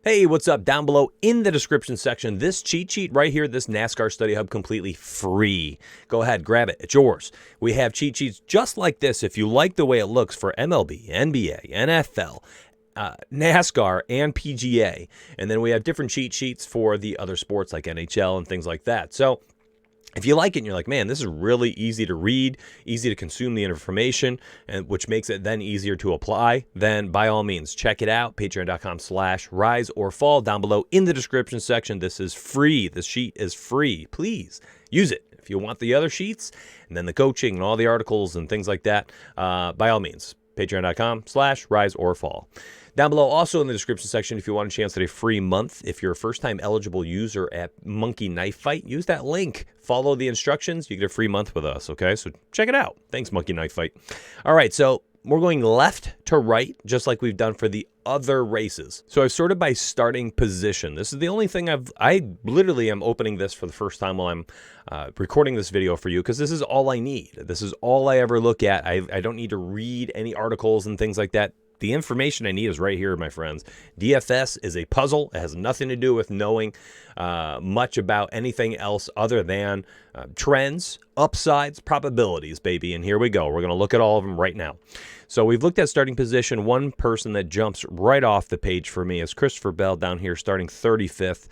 Hey, what's up? Down below in the description section, this cheat sheet right here, this NASCAR Study Hub, completely free. Go ahead, grab it. It's yours. We have cheat sheets just like this if you like the way it looks for MLB, NBA, NFL, NASCAR, and PGA. And then we have different cheat sheets for the other sports like NHL and things like that. So if you like it and you're like, man, this is really easy to read, easy to consume the information, and which makes it then easier to apply, then by all means, check it out. Patreon.com/rise or fall down below in the description section. This is free. This sheet is free. Please use it. If you want the other sheets and then the coaching and all the articles and things like that, by all means, patreon.com/rise or fall. Down below, also in the description section, if you want a chance at a free month, if you're a first-time eligible user at Monkey Knife Fight, use that link. Follow the instructions. You get a free month with us, okay? So check it out. Thanks, Monkey Knife Fight. All right, so we're going left to right, just like we've done for the other races. So I've sorted by starting position. This is the only thing I literally am opening this for the first time while I'm recording this video for you, because this is all I need. This is all I ever look at. I don't need to read any articles and things like that. The information I need is right here, my friends. DFS is a puzzle. It has nothing to do with knowing much about anything else other than trends, upsides, probabilities, baby. And here we go. We're going to look at all of them right now. So we've looked at starting position. One person that jumps right off the page for me is Christopher Bell down here, starting 35th.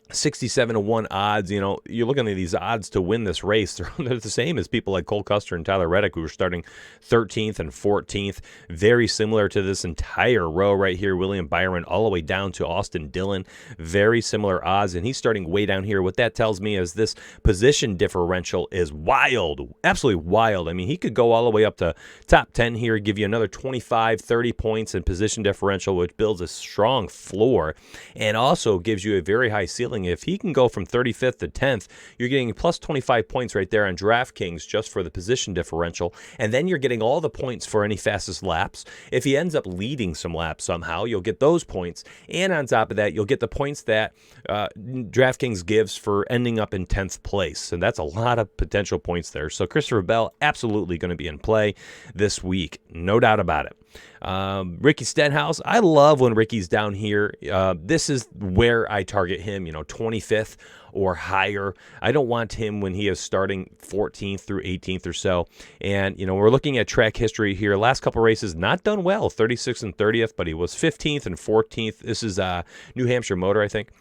67-1 odds. You know, you're looking at these odds to win this race. They're the same as people like Cole Custer and Tyler Reddick, who are starting 13th and 14th. Very similar to this entire row right here. William Byron all the way down to Austin Dillon. Very similar odds, and he's starting way down here. What that tells me is this position differential is wild. Absolutely wild. I mean, he could go all the way up to top 10 here, give you another 25, 30 points in position differential, which builds a strong floor and also gives you a very high ceiling. If he can go from 35th to 10th, you're getting plus 25 points right there on DraftKings just for the position differential. And then you're getting all the points for any fastest laps. If he ends up leading some laps somehow, you'll get those points. And on top of that, you'll get the points that DraftKings gives for ending up in 10th place. And that's a lot of potential points there. So Christopher Bell, absolutely going to be in play this week. No doubt about it. Ricky Stenhouse, I love when Ricky's down here. This is where I target him, 25th or higher. I don't want him when he is starting 14th through 18th or so. And, we're looking at track history here. Last couple races, not done well, 36th and 30th, but he was 15th and 14th. This is New Hampshire Motor, I think.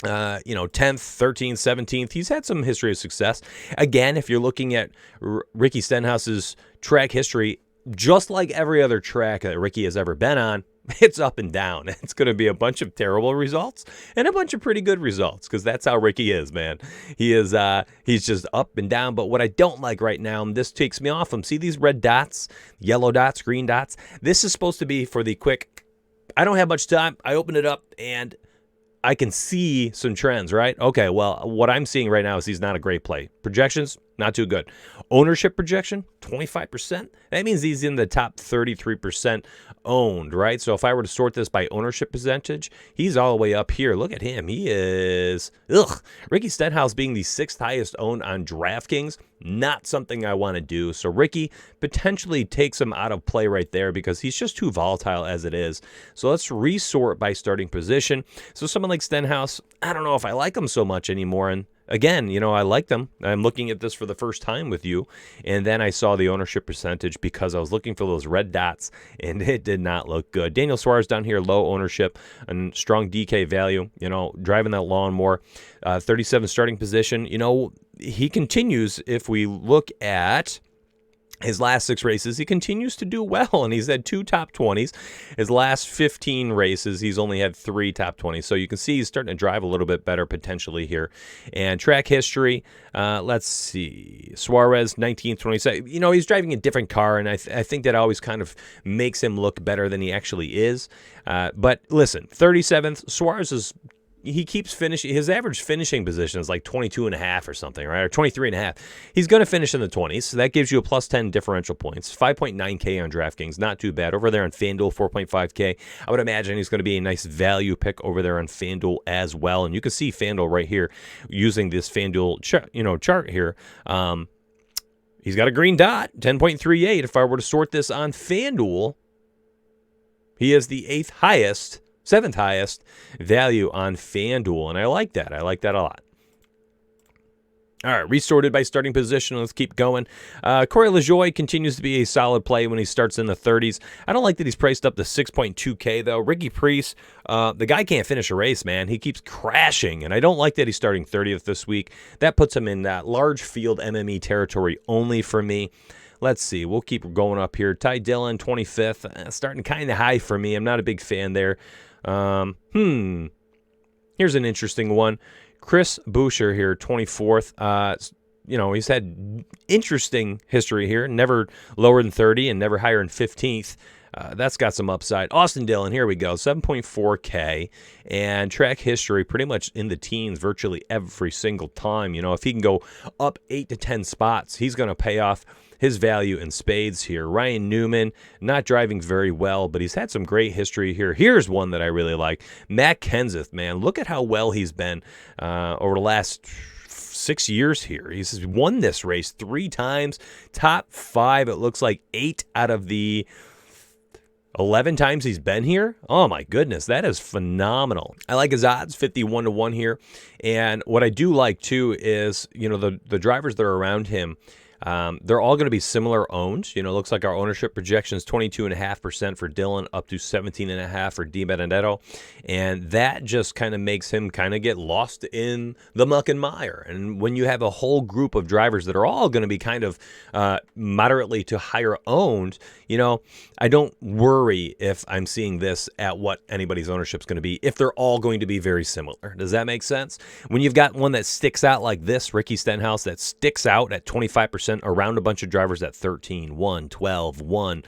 10th, 13th, 17th. He's had some history of success. Again, if you're looking at Ricky Stenhouse's track history, just like every other track that Ricky has ever been on, it's up and down. It's going to be a bunch of terrible results and a bunch of pretty good results, because that's how Ricky is, man. He is he's just up and down. But what I don't like right now, and this takes me off him, see these red dots, yellow dots, green dots? This is supposed to be for the quick, I don't have much time. I open it up and I can see some trends, right? Okay, well, what I'm seeing right now is he's not a great play. Projections, not too good. Ownership projection, 25%. That means he's in the top 33% owned, right? So if I were to sort this by ownership percentage, he's all the way up here. Look at him. He is, Ricky Stenhouse being the 6th highest owned on DraftKings, not something I want to do. So Ricky potentially takes him out of play right there because he's just too volatile as it is. So let's resort by starting position. So someone like Stenhouse, I don't know if I like him so much anymore. And again, I like them. I'm looking at this for the first time with you. And then I saw the ownership percentage because I was looking for those red dots, and it did not look good. Daniel Suarez down here, low ownership and strong DK value, driving that lawnmower. 37 starting position. He continues, if we look at his last 6 races, he continues to do well, and he's had 2 top 20s. His last 15 races, he's only had 3 top 20s. So you can see he's starting to drive a little bit better potentially here. And track history, let's see. Suarez, 19th, 22nd. He's driving a different car, and I think that always kind of makes him look better than he actually is. But listen, 37th, Suarez is, he keeps finishing. His average finishing position is like 22.5 or something, right? Or 23.5. He's going to finish in the 20s, so that gives you a plus 10 differential points. 5.9K on DraftKings, not too bad. Over there on Fanduel, 4.5K. I would imagine he's going to be a nice value pick over there on Fanduel as well. And you can see Fanduel right here using this Fanduel chart here. He's got a green dot, 10.38. If I were to sort this on Fanduel, he is the 8th highest seventh highest value on Fanduel, and I like that. I like that a lot. All right, resorted by starting position. Let's keep going. Corey Lejoy continues to be a solid play when he starts in the 30s. I don't like that he's priced up to 6.2K, though. Ricky Preece, the guy can't finish a race, man. He keeps crashing, and I don't like that he's starting 30th this week. That puts him in that large field MME territory only for me. Let's see. We'll keep going up here. Dillon, 25th. Starting kind of high for me. I'm not a big fan there. Here's an interesting one. Chris Boucher here, 24th. He's had interesting history here. Never lower than 30 and never higher than 15th. That's got some upside. Austin Dillon, here we go, 7.4K. And track history pretty much in the teens virtually every single time. If he can go up 8 to 10 spots, he's going to pay off his value in spades here. Ryan Newman, not driving very well, but he's had some great history here. Here's one that I really like. Matt Kenseth, man. Look at how well he's been over the last 6 years here. He's won this race 3 times. Top 5, it looks like 8 out of the 11 times he's been here. Oh my goodness, that is phenomenal. I like his odds, 51-1 here. And what I do like too is, the drivers that are around him, they're all going to be similar owned. Looks like our ownership projection is 22.5% for Dillon, up to 17.5% for DiBenedetto. And that just kind of makes him kind of get lost in the muck and mire. And when you have a whole group of drivers that are all going to be kind of moderately to higher owned, I don't worry if I'm seeing this at what anybody's ownership is going to be, if they're all going to be very similar. Does that make sense? When you've got one that sticks out like this, Ricky Stenhouse, that sticks out at 25%, around a bunch of drivers at 13, 1, 12, 1,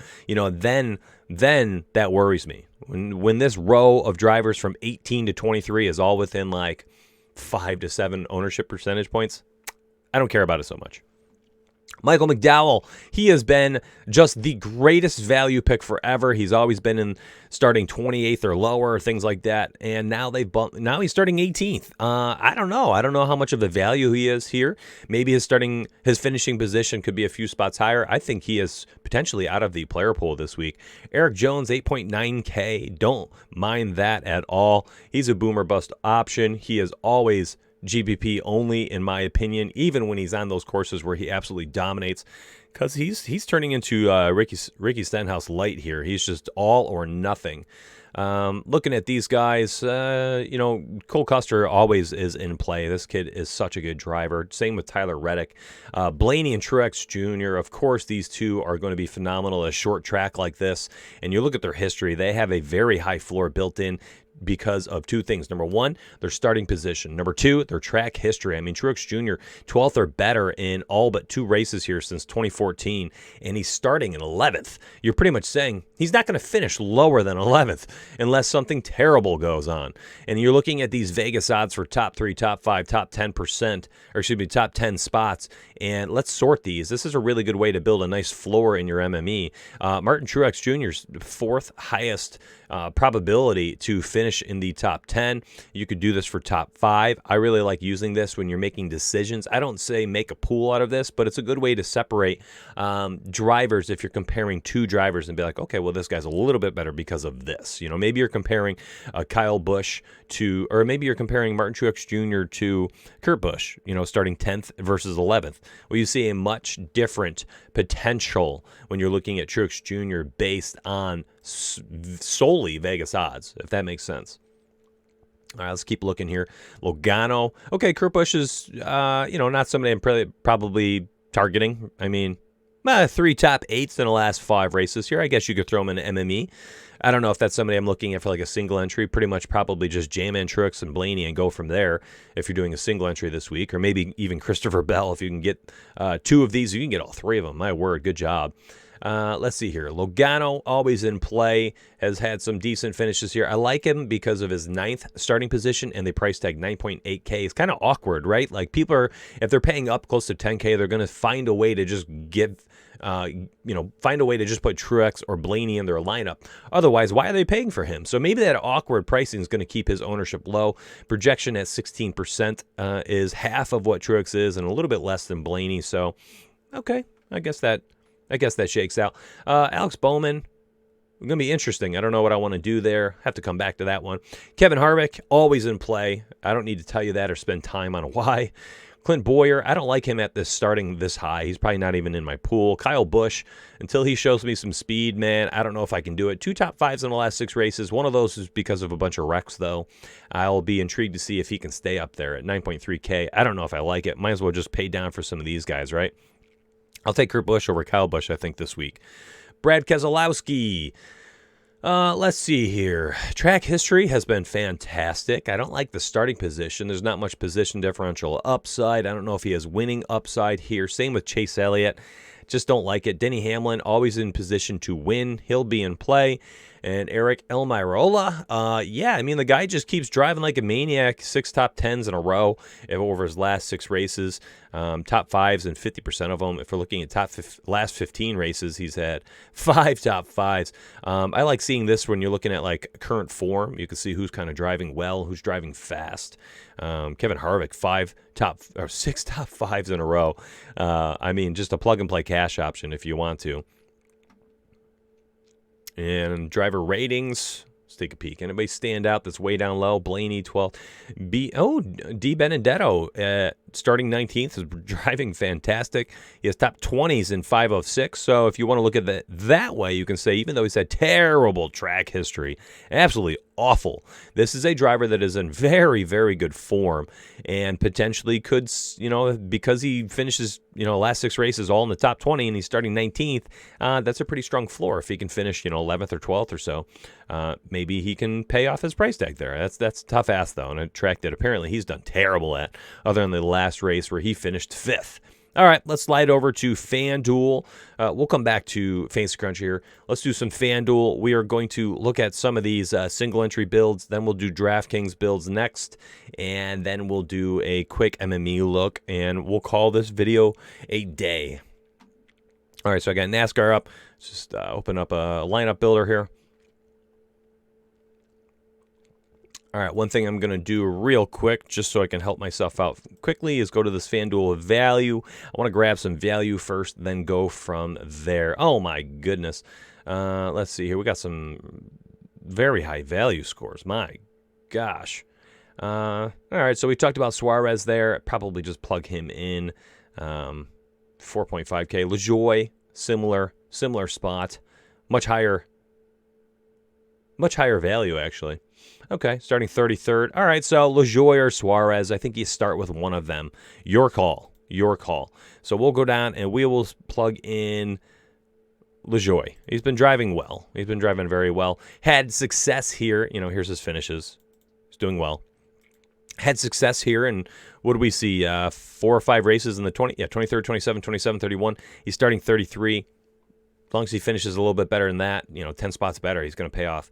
then that worries me. When this row of drivers from 18 to 23 is all within like 5 to 7 ownership percentage points, I don't care about it so much. Michael McDowell, he has been just the greatest value pick forever. He's always been in starting 28th or lower, things like that. And now now he's starting 18th. I don't know. I don't know how much of the value he is here. Maybe his finishing position could be a few spots higher. I think he is potentially out of the player pool this week. Eric Jones, 8.9K. Don't mind that at all. He's a boomer bust option. He is always GPP only, in my opinion, even when he's on those courses where he absolutely dominates, because he's turning into Ricky Stenhouse light here. He's just all or nothing. Looking at these guys, Cole Custer always is in play. This kid is such a good driver. Same with Tyler Reddick. Blaney and Truax Jr., of course, these two are going to be phenomenal at a short track like this. And you look at their history, they have a very high floor built in because of 2 things. Number 1, their starting position. Number 2, their track history. I mean, Truax Jr., 12th or better in all but 2 races here since 2014, and he's starting in 11th. You're pretty much saying he's not going to finish lower than 11th unless something terrible goes on. And you're looking at these Vegas odds for top 3, top 5, top 10%, or excuse me, top 10 spots. And let's sort these. This is a really good way to build a nice floor in your MME. Martin Truax Jr.'s 4th highest probability to finish in the top 10. You could do this for top 5. I really like using this when you're making decisions. I don't say make a pool out of this, but it's a good way to separate drivers if you're comparing 2 drivers and be like, okay, well, this guy's a little bit better because of this. Maybe you're comparing Kyle Busch to, or maybe you're comparing Martin Truax Jr. to Kurt Busch, starting 10th versus 11th. Well, you see a much different potential when you're looking at Truax Jr. based on solely Vegas odds, if that makes sense. All right, let's keep looking here. Logano. Okay, Kurt Busch is, not somebody I'm probably targeting. I mean, 3 top 8s in the last 5 races here. I guess you could throw him in MME. I don't know if that's somebody I'm looking at for like a single entry. Pretty much probably just jam in Truax and Blaney and go from there if you're doing a single entry this week. Or maybe even Christopher Bell. If you can get 2 of these, you can get all 3 of them. My word, good job. Let's see here. Logano, always in play, has had some decent finishes here. I like him because of his 9th starting position and the price tag 9.8K. It's kind of awkward, right? Like people are, if they're paying up close to 10K, they're going to find a way to just find a way to just put Truax or Blaney in their lineup. Otherwise, why are they paying for him? So maybe that awkward pricing is going to keep his ownership low. Projection at 16% is half of what Truax is and a little bit less than Blaney. So, okay, I guess that shakes out. Alex Bowman, going to be interesting. I don't know what I want to do there. Have to come back to that one. Kevin Harvick, always in play. I don't need to tell you that or spend time on why. Clint Boyer, I don't like him at this starting this high. He's probably not even in my pool. Kyle Busch, until he shows me some speed, man, I don't know if I can do it. 2 top 5s in the last 6 races. One of those is because of a bunch of wrecks, though. I'll be intrigued to see if he can stay up there at 9.3K. I don't know if I like it. Might as well just pay down for some of these guys, right? I'll take Kurt Busch over Kyle Busch, I think, this week. Brad Keselowski. Let's see here. Track history has been fantastic. I don't like the starting position. There's not much position differential upside. I don't know if he has winning upside here. Same with Chase Elliott. Just don't like it. Denny Hamlin, always in position to win. He'll be in play. And Eric Almirola, yeah, I mean, the guy just keeps driving like a maniac. 6 top 10s in a row over his last 6 races. Top 5s in 50% of them. If we're looking at last 15 races, he's had 5 top 5s. I like seeing this when you're looking at like current form. You can see who's kind of driving well, who's driving fast. Kevin Harvick, 6 top 5s in a row. I mean, just a plug-and-play cash option if you want to. And driver ratings, let's take a peek. Anybody stand out that's way down low? Blaney, 12. D. Benedetto, starting 19th, is driving fantastic. He has top 20s in 5 of 6. So if you want to look at that way, you can say, even though he's had terrible track history, absolutely awful, this is a driver that is in very, very good form and potentially could, because he finishes, last 6 races all in the top 20 and he's starting 19th, that's a pretty strong floor. If he can finish, 11th or 12th or so, maybe he can pay off his price tag there. That's tough ass, though, and a track that apparently he's done terrible at, other than the last race where he finished 5th. All right, let's slide over to FanDuel. We'll come back to Fantasy Crunch here. Let's do some FanDuel. We are going to look at some of these single-entry builds. Then we'll do DraftKings builds next. And then we'll do a quick MME look. And we'll call this video a day. All right, so I got NASCAR up. Let's just open up a lineup builder here. All right, one thing I'm going to do real quick, just so I can help myself out quickly, is go to this Fanduel Value. I want to grab some value first, then go from there. Oh, my goodness. Let's see here. We got some very high value scores. My gosh. All right, so we talked about Suarez there. Probably just plug him in. 4.5K. Lejoy, similar spot. Much higher value, actually. Okay, starting 33rd. All right, so Lejoy or Suarez, I think you start with one of them. Your call. So we'll go down and we will plug in Lejoy. He's been driving well. He's been driving very well. Had success here. Here's his finishes. He's doing well. Had success here, and what do we see? 4 or 5 races in the 23rd, 27, 27, 31. He's starting 33. As long as he finishes a little bit better than that, 10 spots better, he's going to pay off.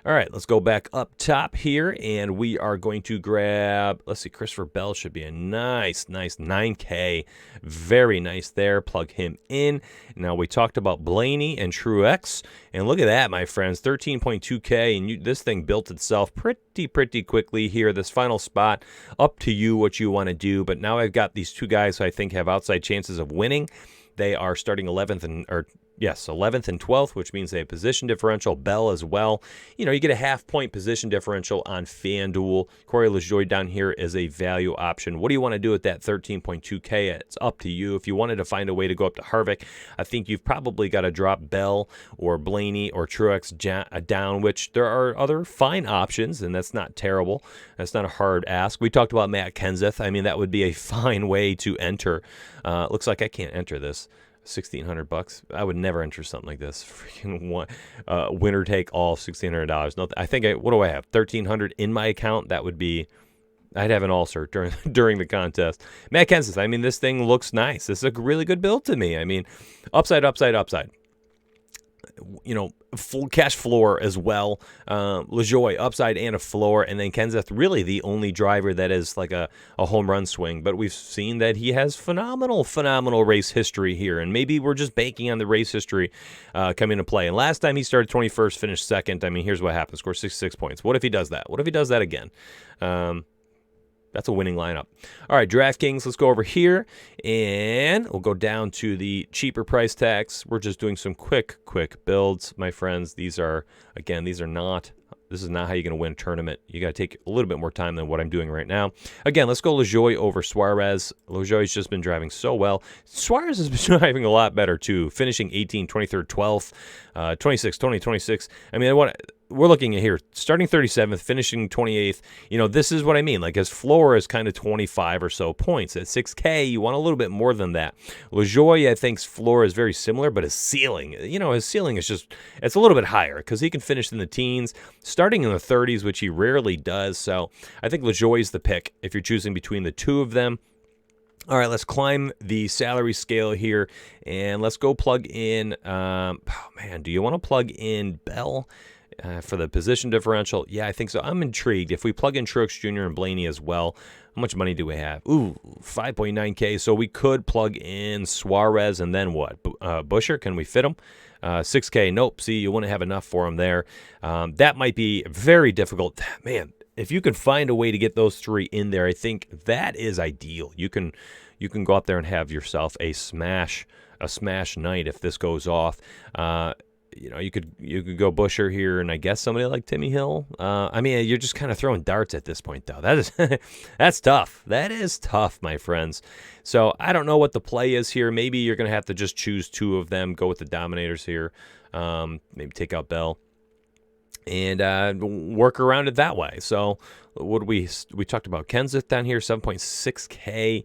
All right, let's go back up top here, and we are going to grab, let's see, Christopher Bell should be a nice 9K. Very nice there. Plug him in. Now, we talked about Blaney and Truax, and look at that, my friends, 13.2K, and this thing built itself pretty quickly here. This final spot, up to you what you want to do, but now I've got these 2 guys who I think have outside chances of winning. They are starting 11th and 12th, which means they have position differential. Bell as well. You get a half-point position differential on FanDuel. Corey Lejoy down here is a value option. What do you want to do with that 13.2K? It's up to you. If you wanted to find a way to go up to Harvick, I think you've probably got to drop Bell or Blaney or Truax down, which there are other fine options, and that's not terrible. That's not a hard ask. We talked about Matt Kenseth. I mean, that would be a fine way to enter. Looks like I can't enter this. $1,600. I would never enter something like this. Freaking winner take all $1,600. No, I think what do I have? $1,300 in my account. That would be. I'd have an all-cert during the contest. Matt Kenseth. I mean, this thing looks nice. This is a really good build to me. I mean, upside. Full cash floor as well. Lejoy, upside and a floor. And then Kenseth, really the only driver that is like a home run swing. But we've seen that he has phenomenal race history here. And maybe we're just banking on the race history coming into play. And last time he started 21st, finished 2nd. I mean, here's what happened. Scored 66 points. What if he does that? What if he does that again? That's a winning lineup. All right, DraftKings, let's go over here, and we'll go down to the cheaper price tags. We're just doing some quick builds, my friends. This is not how you're going to win a tournament. You got to take a little bit more time than what I'm doing right now. Again, let's go Lejoy over Suarez. Lejoy's just been driving so well. Suarez has been driving a lot better, too, finishing 18th, 23rd, 12th, 26th, 20, 26th. I mean, we're looking at here, starting 37th, finishing 28th. This is what I mean. Like, his floor is kind of 25 or so points. At 6K, you want a little bit more than that. Lejoy, I think's floor is very similar, but his ceiling is just, it's a little bit higher because he can finish in the teens, starting in the 30s, which he rarely does. So I think Lejoy's the pick if you're choosing between the two of them. All right, let's climb the salary scale here, and let's go plug in, do you want to plug in Bell? For the position differential, yeah, I think so. I'm intrigued. If we plug in Truax Jr. and Blaney as well, how much money do we have? Ooh, 5.9K. So we could plug in Suarez and then what? Boucher, can we fit him? 6K, nope. See, you wouldn't have enough for him there. That might be very difficult. Man, if you could find a way to get those three in there, I think that is ideal. You can go out there and have yourself a smash night if this goes off. You could go Boucher here, and I guess somebody like Timmy Hill. You're just kind of throwing darts at this point, though. That's tough. That is tough, my friends. So I don't know what the play is here. Maybe you're going to have to just choose two of them, go with the dominators here, maybe take out Bell, and work around it that way. So what we talked about Kenseth down here, 7.6K.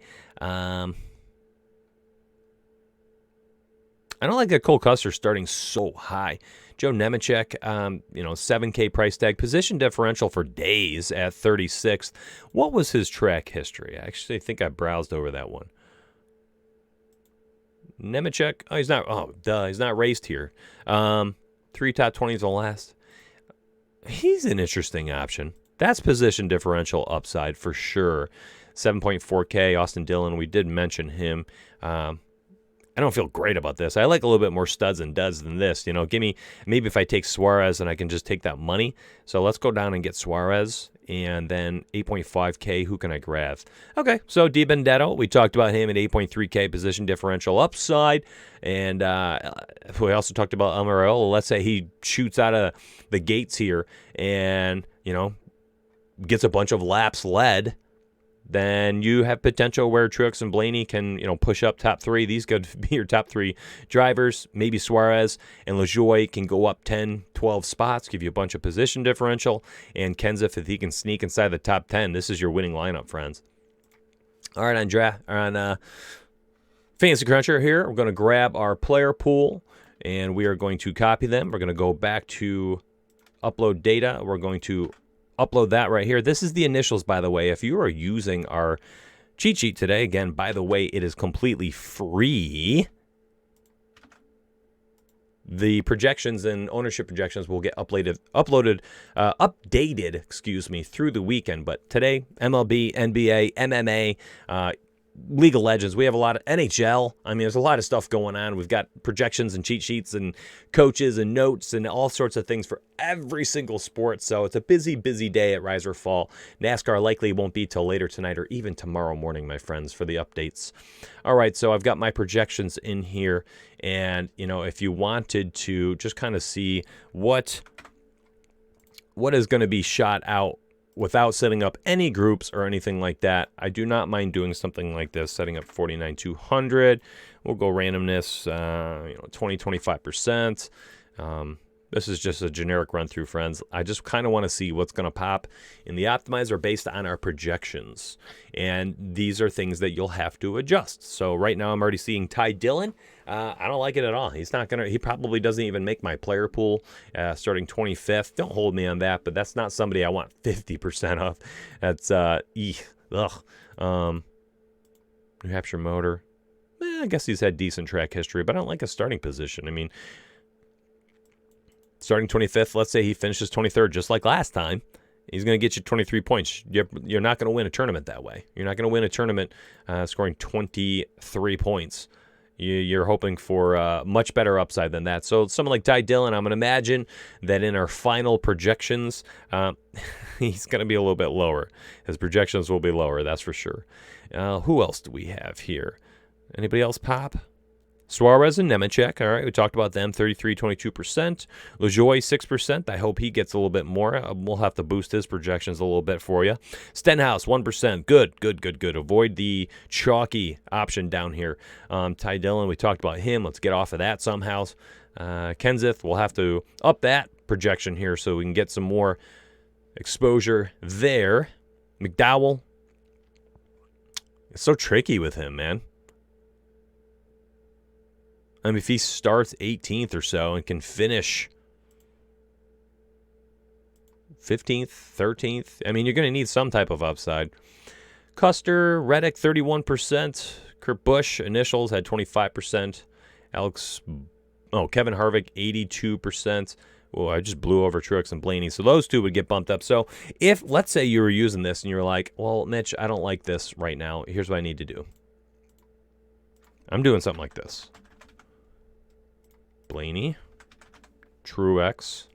I don't like that Cole Custer starting so high. Joe Nemechek, 7K price tag. Position differential for days at 36th. What was his track history? I actually think I browsed over that one. Nemechek, he's not raced here. 3 top 20s the last. He's an interesting option. That's position differential upside for sure. 7.4K, Austin Dillon, we did mention him. I don't feel great about this. I like a little bit more studs and duds than this. Give me, maybe if I take Suarez and I can just take that money. So let's go down and get Suarez, and then 8.5K, who can I grab? Okay, so Di Benedetto, we talked about him at 8.3K position differential upside. And we also talked about Amarillo. Let's say he shoots out of the gates here and, gets a bunch of laps led. Then you have potential where Truax and Blaney can, push up top three. These could be your top three drivers. Maybe Suarez and Lejoy can go up 10, 12 spots, give you a bunch of position differential. And Kenseth, if he can sneak inside the top 10, this is your winning lineup, friends. All right, on Fantasy Cruncher here, we're going to grab our player pool, and we are going to copy them. We're going to go back to upload data. We're going to upload that right here. This is the initials, by the way. If you are using our cheat sheet today, again, by the way, it is completely free. The projections and ownership projections will get updated, through the weekend. But today, MLB, NBA, MMA, League of Legends. We have a lot of NHL. There's a lot of stuff going on. We've got projections and cheat sheets and coaches and notes and all sorts of things for every single sport. So it's a busy day at Rise or Fall. NASCAR likely won't be till later tonight or even tomorrow morning, my friends, for the updates. All right, so I've got my projections in here. And, if you wanted to just kind of see what is going to be shot out without setting up any groups or anything like that, I do not mind doing something like this, setting up 49,200. We'll go randomness, 20, 25%. This is just a generic run through, friends. I just kind of want to see what's going to pop in the optimizer based on our projections. And these are things that you'll have to adjust. So right now I'm already seeing Dillon. I don't like it at all. He probably doesn't even make my player pool starting 25th. Don't hold me on that, but that's not somebody I want 50% of. That's, New Hampshire Motor. I guess he's had decent track history, but I don't like a starting position. Starting 25th, let's say he finishes 23rd just like last time. He's going to get you 23 points. You're not going to win a tournament that way. You're not going to win a tournament scoring 23 points. You're hoping for much better upside than that. So someone like Dillon, I'm going to imagine that in our final projections, he's going to be a little bit lower. His projections will be lower, that's for sure. Who else do we have here? Anybody else pop? Suarez and Nemechek, all right, we talked about them, 33, 22%. Lejoy, 6%. I hope he gets a little bit more. We'll have to boost his projections a little bit for you. Stenhouse, 1%. Good. Avoid the chalky option down here. Dillon, we talked about him. Let's get off of that somehow. Kenseth, we'll have to up that projection here so we can get some more exposure there. McDowell, it's so tricky with him, man. I mean, if he starts 18th or so and can finish 15th, 13th, I mean, you're going to need some type of upside. Custer, Reddick, 31%. Kurt Busch, initials, had 25%. Kevin Harvick, 82%. Oh, I just blew over Truax and Blaney. So those two would get bumped up. So if, let's say you were using this and you're like, well, Mitch, I don't like this right now. Here's what I need to do. I'm doing something like this. Blaney, Truax,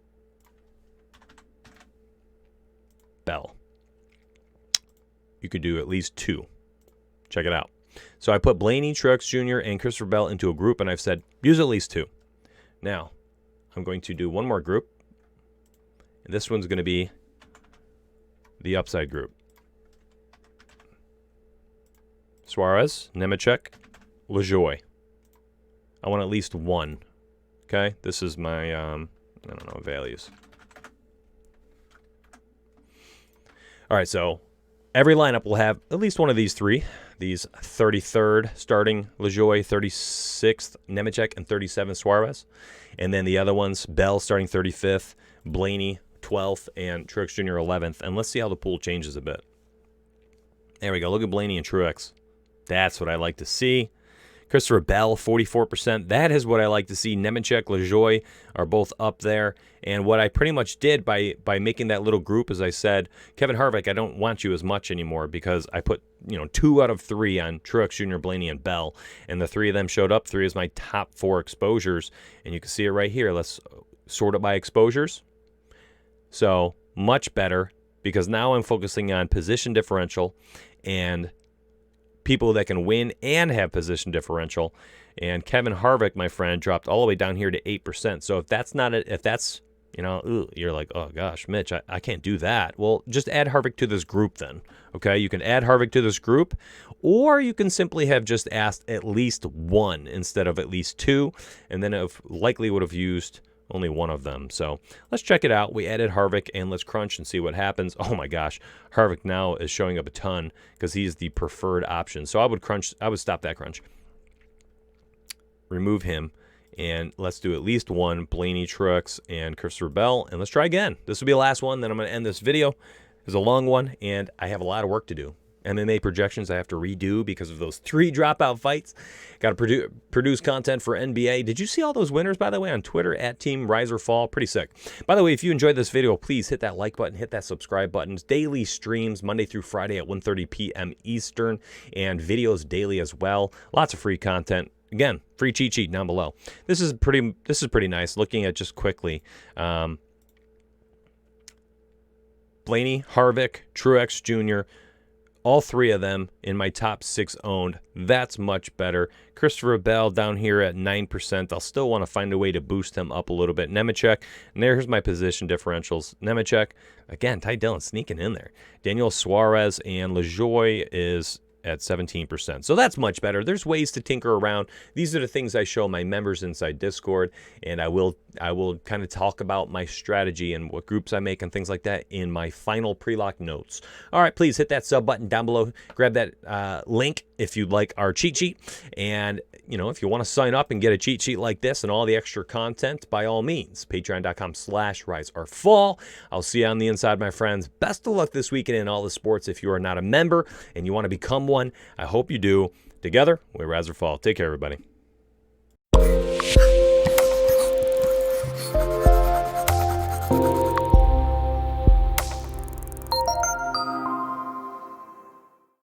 Bell. You could do at least two. Check it out. So I put Blaney, Truax Jr., and Christopher Bell into a group, and I've said use at least two. Now, I'm going to do one more group. And this one's going to be the upside group. Suarez, Nemechek, Lejoy. I want at least one. Okay, this is my, values. All right, so every lineup will have at least one of these three. These 33rd starting Lejoy, 36th Nemechek, and 37th Suarez. And then the other ones, Bell starting 35th, Blaney 12th, and Truax Jr. 11th. And let's see how the pool changes a bit. There we go. Look at Blaney and Truax. That's what I like to see. Christopher Bell, 44%. That is what I like to see. Nemechek, Lejoy are both up there. And what I pretty much did by making that little group, as I said, Kevin Harvick, I don't want you as much anymore because I put 2 out of 3 on Truax Jr., Blaney, and Bell. And the 3 of them showed up. 3 is my top 4 exposures. And you can see it right here. Let's sort it by exposures. So much better because now I'm focusing on position differential and people that can win and have position differential. And Kevin Harvick, my friend, dropped all the way down here to 8%. So if that's not it, if that's, you're like, oh gosh, Mitch, I can't do that. Well, just add Harvick to this group then. Okay, you can add Harvick to this group, or you can simply have just asked at least 1 instead of at least 2, and then it likely would have used only one of them. So let's check it out. We added Harvick, and let's crunch and see what happens. Oh my gosh, Harvick now is showing up a ton because he's the preferred option. So I would stop that crunch. Remove him, and let's do at least 1, Blaney, Truax, and Christopher Bell, and let's try again. This will be the last one, then I'm going to end this video. It's a long one, and I have a lot of work to do. MMA projections I have to redo because of those 3 dropout fights. Got to produce content for NBA. Did you see all those winners, by the way, on Twitter at Team Rise or Fall? Pretty sick. By the way, if you enjoyed this video, please hit that like button, hit that subscribe button. Daily streams Monday through Friday at 1:30 p.m. Eastern, and videos daily as well. Lots of free content. Again, free cheat sheet down below. This is pretty nice. Looking at just quickly. Blaney, Harvick, Truax Jr., all 3 of them in my top 6 owned. That's much better. Christopher Bell down here at 9%. I'll still want to find a way to boost him up a little bit. Nemechek, and there's my position differentials. Nemechek, again, Dillon sneaking in there. Daniel Suarez and Lejoy is at 17%. So that's much better. There's ways to tinker around. These are the things I show my members inside Discord, and I will kind of talk about my strategy and what groups I make and things like that in my final pre-lock notes. All right, please hit that sub button down below. Grab that link if you'd like our cheat sheet. And, if you want to sign up and get a cheat sheet like this and all the extra content, by all means, patreon.com/riseorfall. I'll see you on the inside, my friends. Best of luck this weekend in all the sports. If you are not a member and you want to become one, I hope you do. Together, we rise or fall. Take care, everybody.